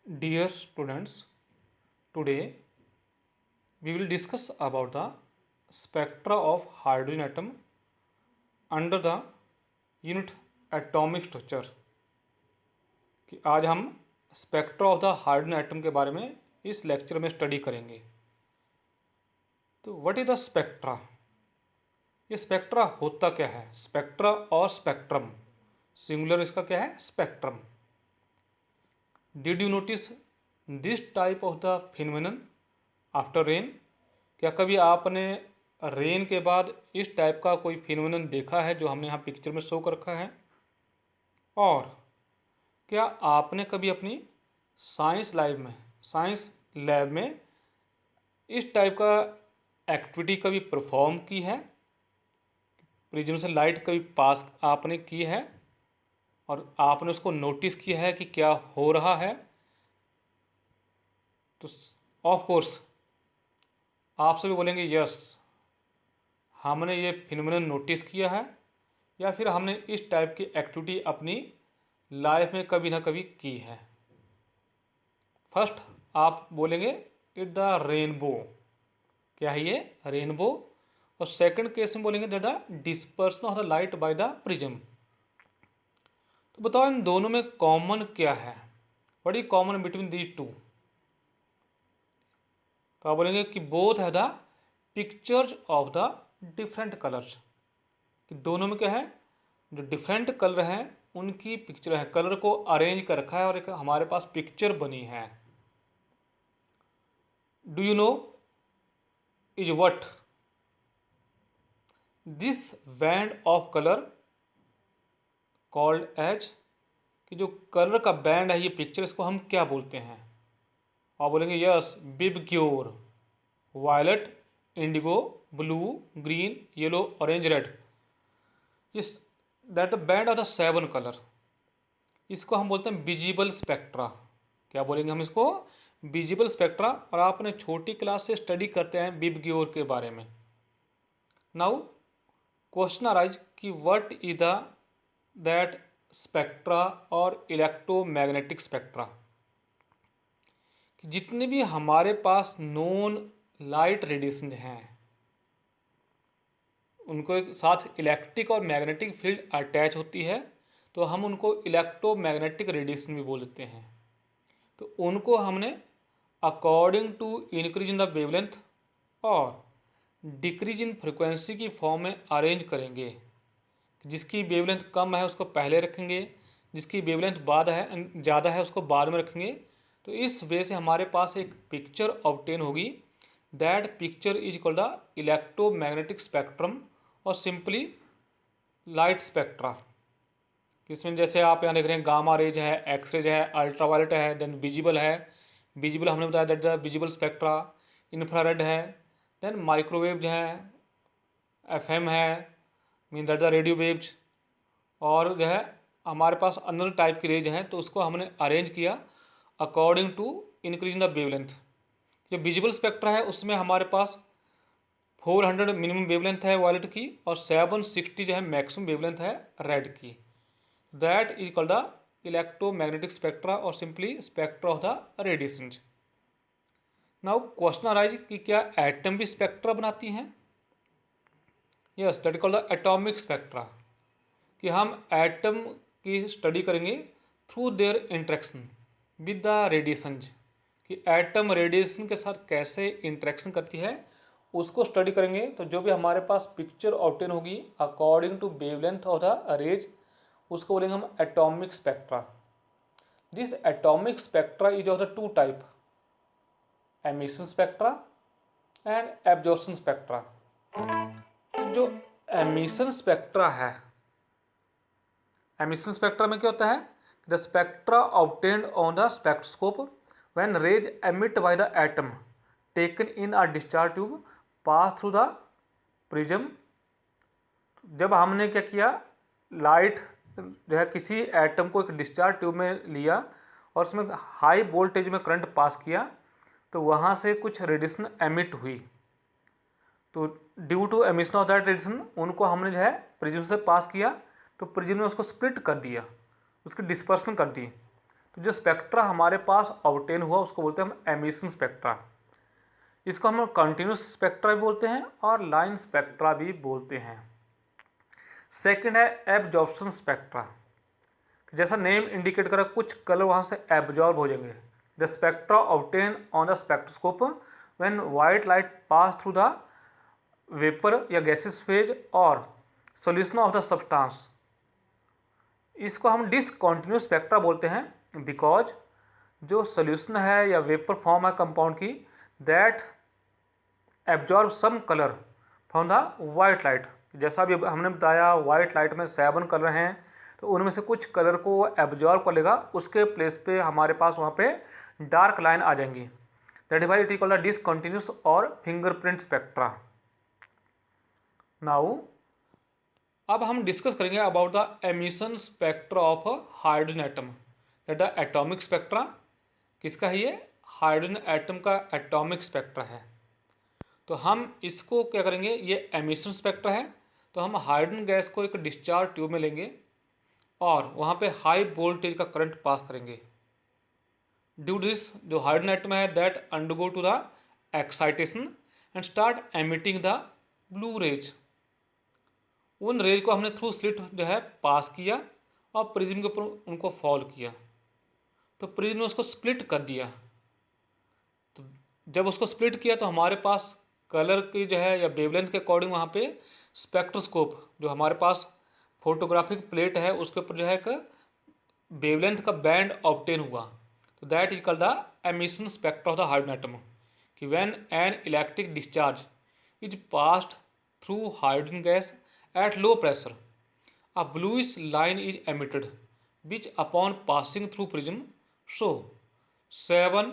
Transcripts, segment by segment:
Dear students, today we will discuss about the spectra of hydrogen atom under the unit atomic structure। कि आज हम spectra of the hydrogen atom के बारे में इस lecture में स्टडी करेंगे। तो व्हाट इज द स्पेक्ट्रा? ये स्पेक्ट्रा होता क्या है? स्पेक्ट्रा और स्पेक्ट्रम सिंगुलर इसका क्या है? Spectrum. Did you notice this type of the phenomenon after rain? क्या कभी आपने रेन के बाद इस टाइप का कोई फिनोमेनन देखा है जो हमने यहाँ पिक्चर में शो कर रखा है? और क्या आपने कभी अपनी साइंस लैब में इस टाइप का एक्टिविटी कभी परफॉर्म की है? प्रिज्म से लाइट कभी पास आपने की है और आपने उसको नोटिस किया है कि क्या हो रहा है? तो ऑफ कोर्स आप सभी बोलेंगे यस, हमने ये फिनोमेनन नोटिस किया है या फिर हमने इस टाइप की एक्टिविटी अपनी लाइफ में कभी ना कभी की है। फर्स्ट आप बोलेंगे इट द रेनबो, क्या है ये? रेनबो। और सेकंड केस में बोलेंगे that the dispersion of the light by the prism. तो बताओ इन दोनों में कॉमन क्या है? What is common between these two? तो आप बोलेंगे कि बोथ है the pictures of the different colours. कि दोनों में क्या है? जो डिफरेंट कलर हैं उनकी पिक्चर है, कलर को अरेंज कर रखा है और एक हमारे पास पिक्चर बनी है। Do you know is what this band of colour called as? कि जो कलर का बैंड है ये पिक्चर, इसको हम क्या बोलते हैं? आप बोलेंगे yes, VIBGYOR, violet, indigo, blue, green, yellow, orange, red. Is that the band of the 7 colour, इसको हम बोलते हैं विजिबल स्पेक्ट्रा। क्या बोलेंगे हम इसको? Visible spectra. और आपने छोटी क्लास से स्टडी करते हैं बिबग्योर के बारे में। नाउ क्वेश्चन अराइज कि what is the that spectra और इलेक्ट्रोमैग्नेटिक स्पेक्ट्रा। जितने भी हमारे पास नॉन लाइट रेडिएशन हैं उनको एक साथ इलेक्ट्रिक और मैग्नेटिक फील्ड अटैच होती है, तो हम उनको इलेक्ट्रोमैग्नेटिक रेडिएशन भी बोलते हैं। तो उनको हमने according to increase in the wavelength और डिक्रीज इन फ्रिक्वेंसी की फॉर्म में अरेंज करेंगे। जिसकी वेवलेंथ कम है उसको पहले रखेंगे, जिसकी वेवलेंथ ज़्यादा है उसको बाद में रखेंगे। तो इस वे से हमारे पास एक पिक्चर ऑब्टेन होगी। That picture is called the electromagnetic spectrum और सिंपली लाइट स्पेक्ट्रा। इसमें जैसे आप यहाँ देख रहे हैं गामा रेज है, एक्स रेज है, अल्ट्रावायलेट है, देन विजिबल है। विजिबल हमने बताया that the visible spectra. Infrared है, देन माइक्रोवेव जो है, एफएम है, mean that the radio waves. और जो है हमारे पास अनदर टाइप की रेज हैं, तो उसको हमने अरेंज किया according to increase in the wavelength. जो विजिबल स्पेक्ट्रा है उसमें हमारे पास 400 मिनिमम वेवलेंथ है वायलेट की और 760 जो है मैक्सिमम वेवलेंथ है रेड की। That is called the electromagnetic spectra और simply spectra of the radiation. Now question arise कि क्या एटम भी स्पेक्ट्रा बनाती हैं? Yes, that is called the atomic spectra. कि हम एटम की स्टडी करेंगे through their interaction with the radiation. कि एटम रेडिएशन के साथ कैसे इंटरेक्शन करती है उसको स्टडी करेंगे। तो जो भी हमारे पास पिक्चर ऑब्टेन होगी according to wavelength of the rays, उसको बोलेंगे हम atomic spectra. This atomic spectra is of the 2 type, emission spectra and absorption spectra. जो एमिशन स्पेक्ट्रा है, एमिशन स्पेक्ट्रा में क्या होता है? The spectra obtained on the spectroscope when rays emit by the atom taken in a discharge tube pass through the prism. जब हमने क्या किया, लाइट जो है किसी एटम को एक डिस्चार्ज ट्यूब में लिया और उसमें हाई वोल्टेज में करंट पास किया, तो वहाँ से कुछ रेडिएशन एमिट हुई। तो due to emission of that radiation उनको हमने जो है प्रिज्म से पास किया, तो प्रिज्म ने उसको स्प्लिट कर दिया, उसकी डिस्पर्सन कर दी। तो जो स्पेक्ट्रा हमारे पास ऑब्टेन हुआ उसको बोलते हैं हम एमिशन स्पेक्ट्रा। इसको हम कंटिन्यूस स्पेक्ट्रा भी बोलते हैं और लाइन स्पेक्ट्रा भी बोलते हैं। सेकंड है एब्जॉर्प्शन स्पेक्ट्रा। जैसा नेम इंडिकेट कर कुछ कलर वहाँ से एब्जॉर्ब हो जाएंगे। The spectra obtain on the spectroscope when white light pass through the vapour या गैसेस फेज और सॉल्यूशन ऑफ द सब्सटेंस। इसको हम डिसकंटिन्यूस स्पेक्ट्रा बोलते हैं बिकॉज जो सॉल्यूशन है या वेपर फॉर्म है कंपाउंड की that absorb some colour from the white light. जैसा भी हमने बताया वाइट लाइट में 7 कलर हैं, तो उनमें से कुछ कलर को एब्जॉर्ब कर लेगा, उसके प्लेस पे हमारे पास वहाँ पे डार्क लाइन आ जाएंगी। That is why it is called the discontinuous और फिंगरप्रिंट स्पेक्ट्रा। नाउ अब हम डिस्कस करेंगे about the emission spectra of hydrogen atom. That the atomic spectra किसका है, ये हाइड्रोजन एटम का एटॉमिक स्पेक्ट्रा है। तो हम इसको क्या करेंगे, ये एमिशन स्पेक्ट्रा है, तो हम हाइड्रोजन गैस को एक डिस्चार्ज ट्यूब में लेंगे और वहाँ पे हाई वोल्टेज का करंट पास करेंगे। ड्यू टू दिस जो हाइड्रोजन एटम है that undergo to the excitation and start emitting the blue rays. उन रेज को हमने थ्रू स्लिट जो है पास किया और प्रिज्म के ऊपर उनको फॉल किया, तो प्रिज्म ने उसको स्प्लिट कर दिया। तो जब उसको स्प्लिट किया तो हमारे पास कलर की जो है या वेवलेंथ के अकॉर्डिंग वहाँ पे स्पेक्ट्रोस्कोप जो हमारे पास फोटोग्राफिक प्लेट है उसके ऊपर जो है एक वेवलेंथ का बैंड ऑब्टेन हुआ। तो that is called the emission spectra of the hydrogen atom कि when an electric discharge is passed through hydrogen gas at low pressure a bluish line is emitted which upon passing through prism show several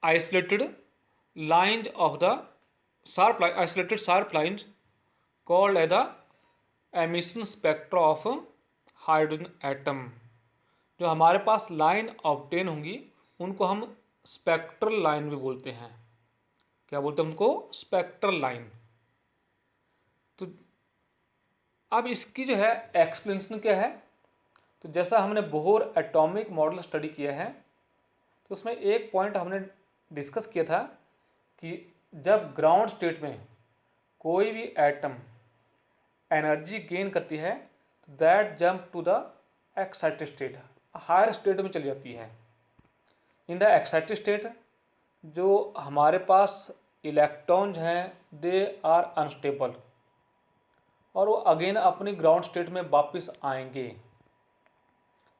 isolated lines of the isolated sharp lines called as the emission spectra of hydrogen atom। जो हमारे पास line obtain होंगी उनको हम spectral line भी बोलते हैं। क्या बोलते हैं उनको, स्पेक्ट्रल लाइन। तो अब इसकी जो है एक्सप्लेनेशन क्या है, तो जैसा हमने बोहर एटॉमिक मॉडल स्टडी किया है तो उसमें एक पॉइंट हमने डिस्कस किया था कि जब ग्राउंड स्टेट में कोई भी एटम एनर्जी गेन करती है तो that jump to the excited state, higher state में चली जाती है। इन द एक्साइटेड स्टेट जो हमारे पास इलेक्ट्रॉन्स हैं दे आर अनस्टेबल और वो अगेन अपनी ग्राउंड स्टेट में वापस आएंगे।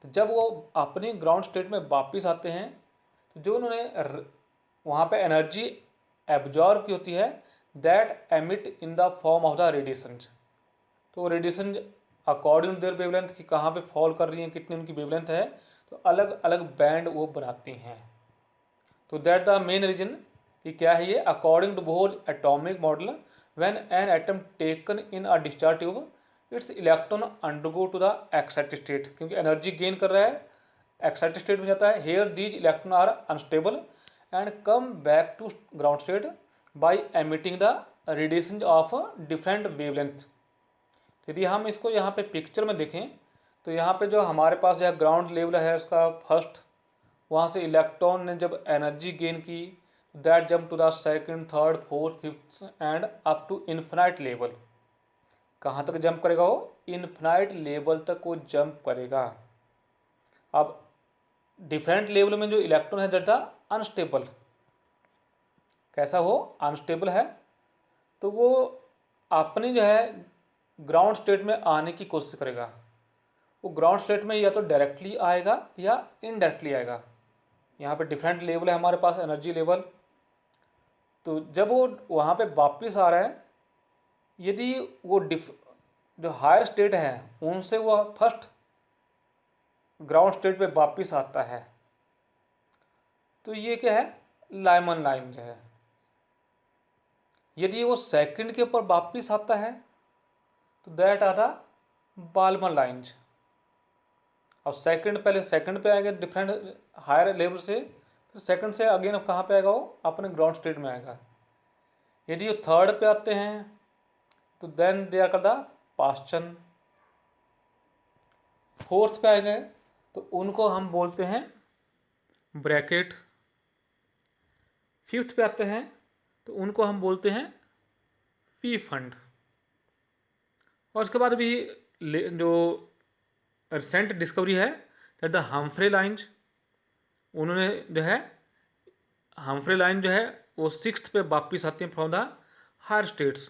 तो जब वो अपनी ग्राउंड स्टेट में वापस आते हैं तो जो उन्होंने वहाँ पे एनर्जी एब्जॉर्ब की होती है that emit in the form of the radiation. तो radiation according to their wavelength कि कहाँ पे फॉल कर रही हैं, कितनी उनकी वेवलेंथ है, तो अलग अलग बैंड वो बनाती हैं। तो दैट द मेन रीजन कि क्या है ये, according to Bohr atomic model when an atom taken in a discharge tube its electron undergo to the excited state, क्योंकि एनर्जी गेन कर रहा है एक्साइटेड स्टेट में जाता है। Here these electron are unstable and come back to ground state by emitting the radiation of different wavelength. यदि हम इसको यहाँ पे पिक्चर में देखें तो यहाँ पे जो हमारे पास जो ग्राउंड लेवल है उसका फर्स्ट, वहाँ से इलेक्ट्रॉन ने जब एनर्जी गेन की that jump to the second, third, fourth, fifth and up to infinite level. कहाँ तक जंप करेगा वो, इन्फिनाइट लेवल तक वो जंप करेगा। अब डिफरेंट लेवल में जो इलेक्ट्रॉन है दैट अनस्टेबल, कैसा हो, अनस्टेबल है, तो वो अपनी जो है ग्राउंड स्टेट में आने की कोशिश करेगा। वो ग्राउंड स्टेट में या तो डायरेक्टली आएगा या इनडायरेक्टली आएगा। यहाँ पे डिफरेंट लेवल है हमारे पास एनर्जी लेवल। तो जब वो वहाँ पे वापस आ रहा है, यदि वो जो हायर स्टेट है उनसे वो फर्स्ट ग्राउंड स्टेट पे वापस आता है, तो ये क्या है, लाइमन लाइन जो है। यदि वो सेकंड के ऊपर वापस आता है तो that are the Balmer lines. अब सेकंड, पहले सेकंड पे आएगा डिफरेंट हायर लेवल से, फिर सेकंड से अगेन अब कहाँ पे आएगा वो, अपने ग्राउंड स्टेट में आएगा। यदि वो थर्ड पे आते हैं तो then they are called the Paschen, fourth पे आएंगे तो उनको हम बोलते हैं ब्रैकेट। फिफ्थ पे आते हैं तो उनको हम बोलते हैं पी फंड। और उसके बाद भी जो रिसेंट डिस्कवरी है दैट द हम्फ्रे लाइन्स, उन्होंने जो है हम्फ्रे लाइन जो है वो सिक्स्थ पे वापिस आती हैं फ्रॉम द हायर स्टेट्स।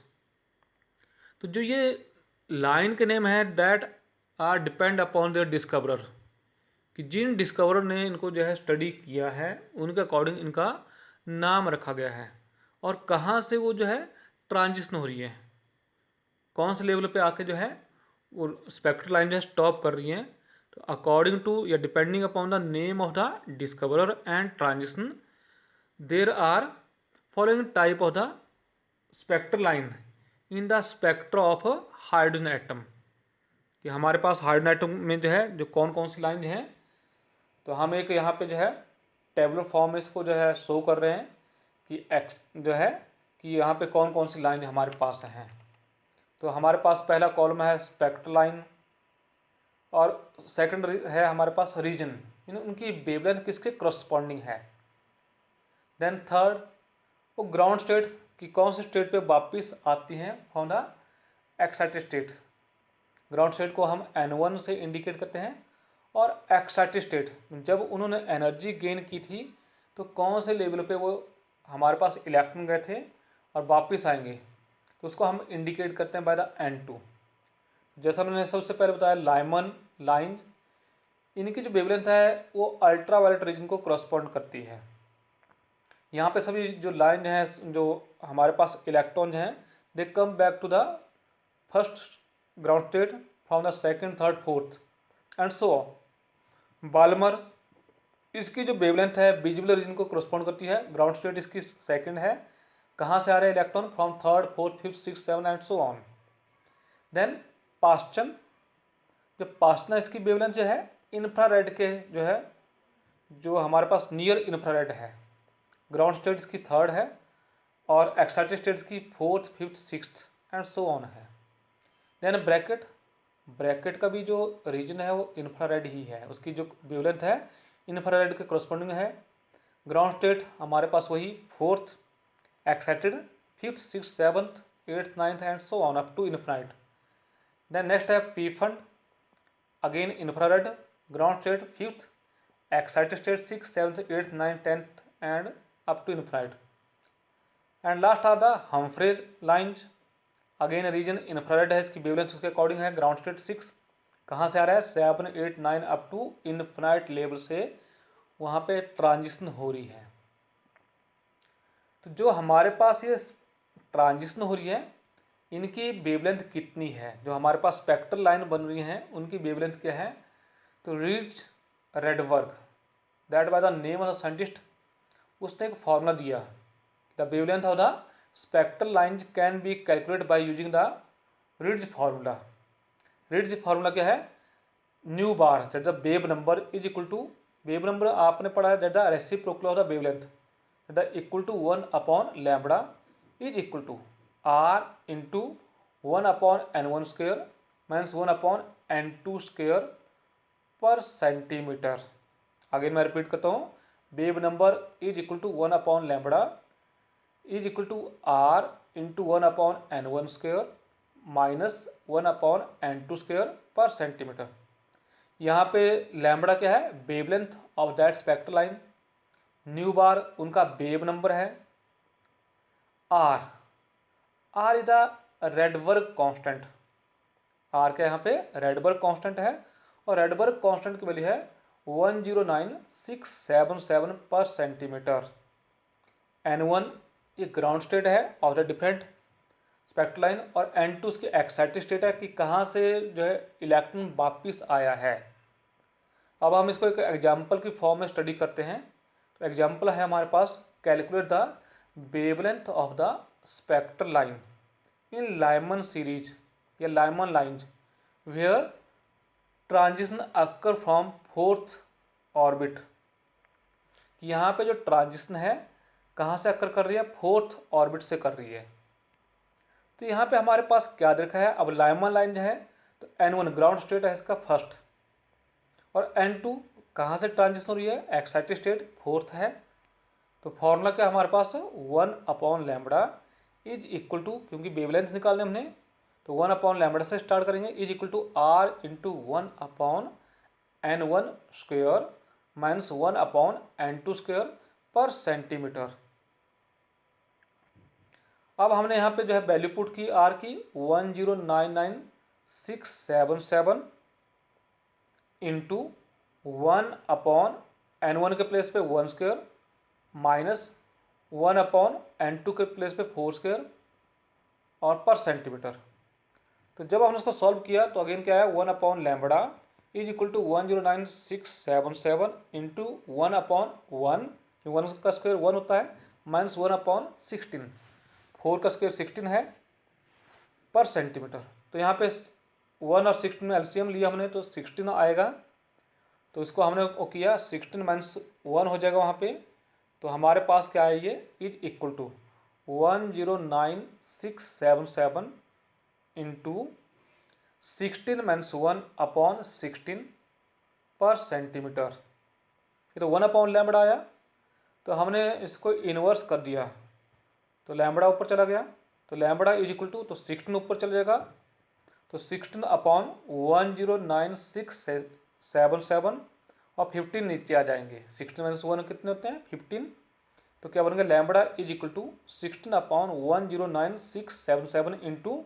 तो जो ये लाइन के नेम है that are depend upon their discoverer, कि जिन डिस्कवरर ने इनको जो है स्टडी किया है उनके अकॉर्डिंग इनका नाम रखा गया है। और कहाँ से वो जो है ट्रांजिशन हो रही है, कौन से लेवल पे आके जो है वो स्पेक्ट्रल लाइन जो है स्टॉप कर रही है। तो अकॉर्डिंग टू या depending upon the name of the discoverer and transition there are following type of the spectral line in the spectra of hydrogen atom, कि हमारे पास हाइड्रोजन एटम में जो है जो कौन कौन सी लाइन है। तो हम एक यहाँ पे जो है टेबलर फॉर्म में इसको जो है शो कर रहे हैं कि एक्स जो है कि यहाँ पे कौन कौन सी लाइन हमारे पास हैं। तो हमारे पास पहला कॉलम है स्पेक्ट्रल लाइन, और सेकंड है हमारे पास रीजन, उनकी वेवलेंथ किसके करस्पॉन्डिंग है। देन थर्ड वो ग्राउंड स्टेट, कि कौन से स्टेट पे वापस आती हैं from the excited state. Ground state को हम N1 से इंडिकेट करते हैं। और एक्साइटेड स्टेट जब उन्होंने एनर्जी गेन की थी तो कौन से लेवल पे वो हमारे पास इलेक्ट्रॉन गए थे और वापस आएंगे, तो उसको हम इंडिकेट करते हैं बाय द N2। जैसा मैंने सबसे पहले बताया लाइमन लाइन्स, इनकी जो वेवलेंथ है वो अल्ट्रा वायलेट रीजन को करस्पॉन्ड करती है। यहाँ पे सभी जो लाइन हैं जो हमारे पास इलेक्ट्रॉन हैं they come back to the first ground state from the second third fourth and so on. Balmer, इसकी जो वेवलेंथ है विजिबल रीजन को करस्पॉन्ड करती है। ग्राउंड स्टेट इसकी सेकंड है। कहाँ से आ रहे हैं electron, from third fourth fifth six seven and so on. Then Paschen, जो पास्चन है इसकी वेवलेंथ जो है इंफ्रारेड के जो है जो हमारे पास नियर इंफ्रारेड है। ग्राउंड स्टेट इसकी थर्ड है और एक्साइटेड स्टेट्स की fourth fifth sixth and so on है। देन ब्रैकेट, ब्रैकेट का भी जो रीजन है वो इंफ्रारेड ही है, उसकी जो वेवलेंथ है इंफ्रारेड के करस्पॉन्डिंग है। ग्राउंड स्टेट हमारे पास वही fourth, excited fifth six seventh eighth ninth and so on up to infinite. Then next है Pfund, again infrared, ground state fifth, excited state six seventh eighth ninth tenth and up to infinite. And last are the Humphrey lines, again region infrared है, इसकी wavelength उसके according है। Ground state six, कहाँ से आ रहा है seven eight nine up to infinite level से वहाँ पे ट्रांजिशन हो रही है। तो जो हमारे पास ये ट्रांजिशन हो रही है इनकी वेवलेंथ कितनी है, जो हमारे पास स्पेक्ट्रल लाइन बन रही हैं उनकी वेवलेंथ क्या है। तो Ritz Rydberg that by the name of the scientist, उसने एक फॉर्मूला दिया, the wavelength of the spectral lines can be calculate by using the Ritz formula. Ritz formula क्या है, nu bar that the wave number is equal to, wave number आपने पढ़ा है that the reciprocal of the wavelength that equal to 1 upon lambda is equal to r into 1 upon n1 square minus 1 upon n2 square per centimetre. Again मैं repeat करता हूँ, wave number is equal to 1 upon lambda is equal to r into 1 upon n1 square minus 1 upon n2 square per centimetre. यहाँ पे lambda क्या है, wavelength of that spectral line, nu bar उनका wave number है, R is the Rydberg constant, R के यहाँ पे Rydberg constant है और रेडबर्ग कांस्टेंट की वैल्यू है 109,677 पर सेंटीमीटर। n1 ये ग्राउंड स्टेट है of the different spectral line और n2 उसकी एक्साइटेड स्टेट है कि कहाँ से जो है इलेक्ट्रॉन वापिस आया है। अब हम इसको एक एग्जाम्पल की फॉर्म में स्टडी करते हैं। तो एग्जाम्पल है हमारे पास, calculate the wavelength of the spectral line in Lyman series या Lyman lines where transition occur from fourth orbit. यहाँ पे जो ट्रांजिशन है कहाँ से अक्कर कर रही है, फोर्थ ऑर्बिट से कर रही है। तो यहाँ पे हमारे पास क्या देखा है, अब लाइमन लाइन जो है तो n1 ग्राउंड स्टेट है इसका फर्स्ट, और N2 कहाँ से ट्रांजिशन हो रही है, एक्साइटेड स्टेट फोर्थ है। तो फॉर्मूला क्या हमारे पास, 1/λ इज इक्वल टू, क्योंकि वेवलेंथ निकालने हमने, तो 1/λ से स्टार्ट करेंगे, is equal to R into 1/N1 square minus 1/N2 square per centimetre. अब हमने यहाँ पे जो है वैल्यू पुट की R की 1099677 इंटू 1/N1 के प्लेस पे 1 स्क्वेयर माइनस 1/N2 के प्लेस पे 4 स्क्वेयर और पर सेंटीमीटर। तो जब हमने इसको सॉल्व किया तो अगेन क्या है, 1/λ इज इक्वल टू 1099677 इंटू 1/1, 1 का स्क्वेयर 1 होता है, माइनस 1/16, 4 का स्क्वेयर 16 है पर सेंटीमीटर। तो यहाँ पे 1 और 16 में एलसीएम लिया हमने तो 16 आएगा। तो इसको हमने वो किया, 16 माइनस 1 हो जाएगा वहाँ पे। तो हमारे पास क्या है, ये is equal to 1099677 into 16 minus 1/16 per centimetre. ये तो 1/λ आया। तो हमने इसको इन्वर्स कर दिया, तो लैम्बडा ऊपर चला गया, तो लैम्बडा इज इक्वल टू, तो 16 ऊपर चल जाएगा, तो 16/1099677 और 15 नीचे आ जाएंगे। 16 माइनस 1 कितने होते हैं, 15। तो क्या बनेगा, lambda is equal to 16/1099677 into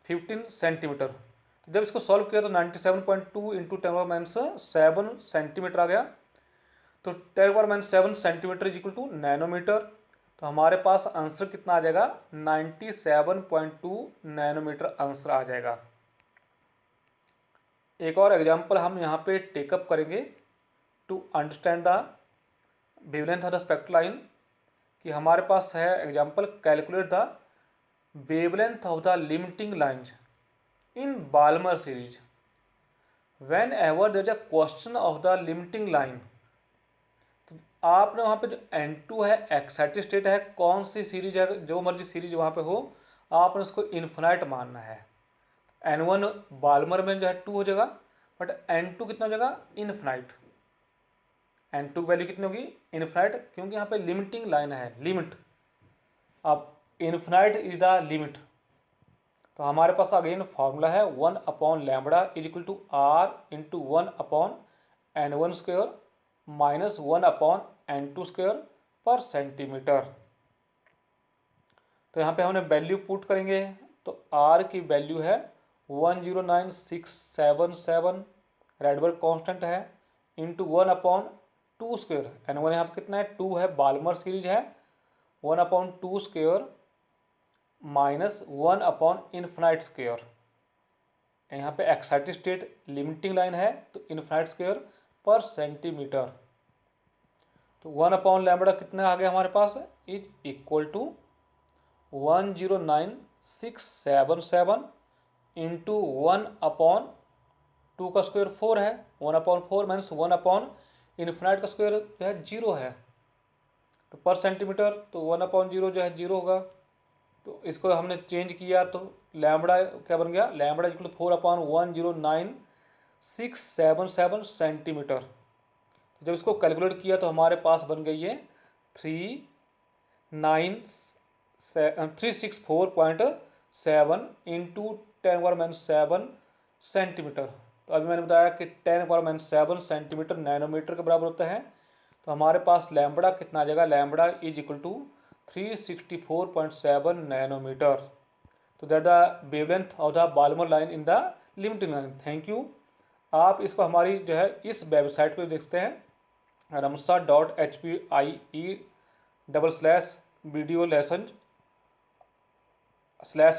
15 centimetre. तो जब इसको सॉल्व किया तो 97.2 इंटू 10⁻⁷ सेंटीमीटर आ गया। तो 10⁻⁷ centimetre is equal to nanometre. तो हमारे पास आंसर कितना आ जाएगा, 97.2 नैनोमीटर आंसर आ जाएगा। एक और एग्जांपल हम यहाँ पे टेकअप करेंगे to understand the wavelength of the spectral line, कि हमारे पास है example, calculate the wavelength of the limiting lines in Balmer series whenever there is a question of the limiting line. तो आपने वहाँ पे जो N2 है एक्साइटेड स्टेट है, कौन सी सीरीज है, जो मर्जी सीरीज वहाँ पे हो, आपने उसको इन्फिनाइट मानना है। N1 बाल्मर में जो है 2 हो जाएगा, बट N2 कितना हो जाएगा, इन्फिनाइट। N2 की वैल्यू कितनी होगी, इन्फिनाइट, क्योंकि यहाँ पे लिमिटिंग लाइन है, लिमिट। अब इन्फिनाइट इज द लिमिट। तो हमारे पास अगेन फॉर्मूला है 1/λ is equal to R into 1/N1 square minus 1/N2 square per centimetre. तो यहाँ पे हमने वैल्यू पुट करेंगे, तो R की वैल्यू है 1099677, रैडबर्ग कांस्टेंट है, इंटू 1/2 स्क्वेयर, N1 यहाँ पे कितना है, 2 है, बाल्मर सीरीज है, 1/2 स्क्वेयर माइनस 1/इन्फिनाइट स्क्वेयर। यहाँ पे एक्साइटेड स्टेट लिमिटिंग लाइन है, तो इन्फिनाइट स्क्वेयर पर सेंटीमीटर। तो 1/λ कितना आ गया हमारे पास, इज इक्वल टू 1099677 इंटू 1/2 का स्क्वायर 4 है, 1/4 माइनस 1/इन्फिनाइट का स्क्वायर जो है 0 है, तो पर सेंटीमीटर, तो 1/0 जो है 0 होगा। तो इसको हमने चेंज किया तो लैम्बडा क्या बन गया, लैम्बडा इक्वल 4/1099677 सेंटीमीटर। तो जब इसको कैलकुलेट किया तो हमारे पास बन गई है 364.7 इंटू 10⁻⁷ सेंटीमीटर। तो अभी मैंने बताया कि 10⁻⁷ सेंटीमीटर नैनोमीटर के बराबर होता है। तो हमारे पास लैम्बडा कितना आ जाएगा, lambda is equal to 364.7 nanometre. तो that the wavelength of the Balmer line in the limiting line. Thank you. आप इसको हमारी जो है इस वेबसाइट पे देखते हैं, ramsa.hpie/video lessons/